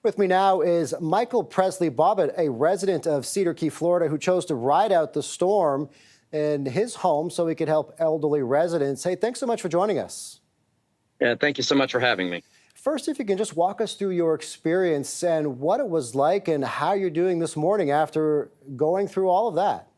With me now is Michael Presley Bobbitt, a resident of Cedar Key, Florida, who chose to ride out the storm in his home so he could help elderly residents. Hey, thanks so much for joining us. Yeah, thank you so much for having me. First, if you can just walk us through your experience and what it was like and how you're doing this morning after going through all of that.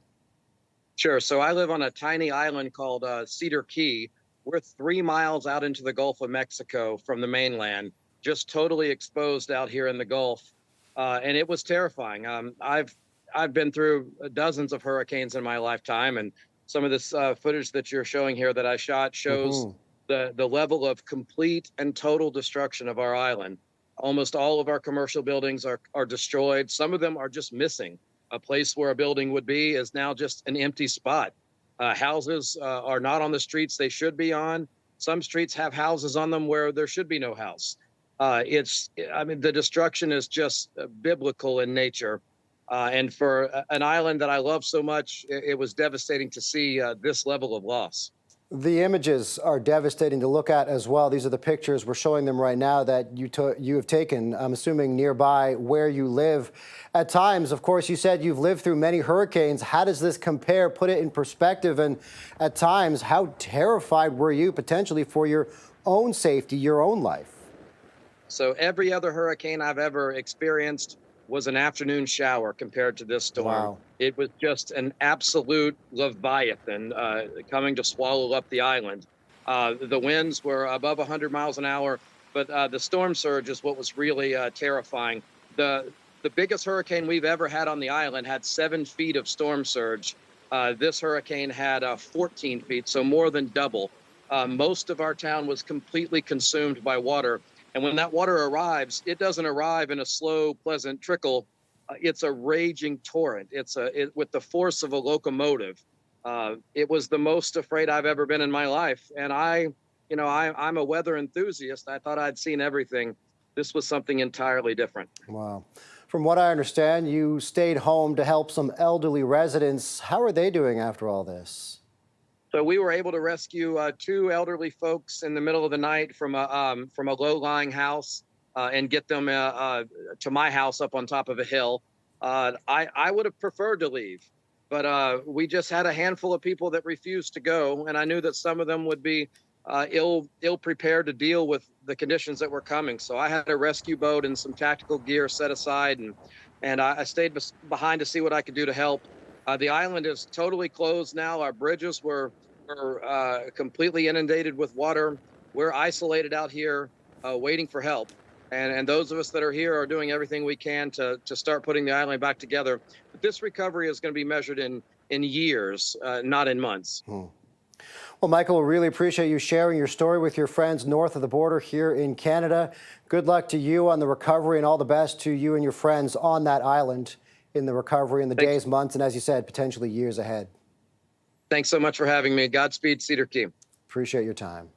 Sure. So I live on a tiny island called Cedar Key. We're 3 miles out into the Gulf of Mexico from the mainland, just totally exposed out here in the Gulf. And it was terrifying. I've been through dozens of hurricanes in my lifetime, and some of this footage that you're showing here that I shot shows the level of complete and total destruction of our island. Almost all of our commercial buildings are destroyed. Some of them are just missing. A place where a building would be is now just an empty spot. Houses are not on the streets they should be on. Some streets have houses on them where there should be no house. The destruction is just biblical in nature. And for an island that I love so much, it was devastating to see this level of loss. The images are devastating to look at as well. These are the pictures. We're showing them right now that you have taken, I'm assuming nearby where you live. At times, of course, you said you've lived through many hurricanes. How does this compare? Put it in perspective. And at times, how terrified were you potentially for your own safety, your own life? So every other hurricane I've ever experienced was an afternoon shower compared to this storm. Wow. It was just an absolute leviathan coming to swallow up the island. The winds were above 100 miles an hour, but the storm surge is what was really terrifying. The biggest hurricane we've ever had on the island had 7 feet of storm surge. This hurricane had 14 feet, so more than double. Most of our town was completely consumed by water. And when that water arrives, it doesn't arrive in a slow, pleasant trickle. It's a raging torrent. With the force of a locomotive. It was the most afraid I've ever been in my life. And I'm a weather enthusiast. I thought I'd seen everything. This was something entirely different. Wow. From what I understand, you stayed home to help some elderly residents. How are they doing after all this? So we were able to rescue 2 elderly folks in the middle of the night from a low-lying house and get them to my house up on top of a hill. I would have preferred to leave, but we just had a handful of people that refused to go, and I knew that some of them would be ill prepared to deal with the conditions that were coming. So I had a rescue boat and some tactical gear set aside, and I stayed behind to see what I could do to help. The island is totally closed now. Our bridges were completely inundated with water. We're isolated out here waiting for help. And those of us that are here are doing everything we can to start putting the island back together. But this recovery is going to be measured in years, not in months. Well, Michael, we really appreciate you sharing your story with your friends north of the border here in Canada. Good luck to you on the recovery and all the best to you and your friends on that island in the recovery in the days, months, and as you said, potentially years ahead. Thanks so much for having me. Godspeed, Cedar Key. Appreciate your time.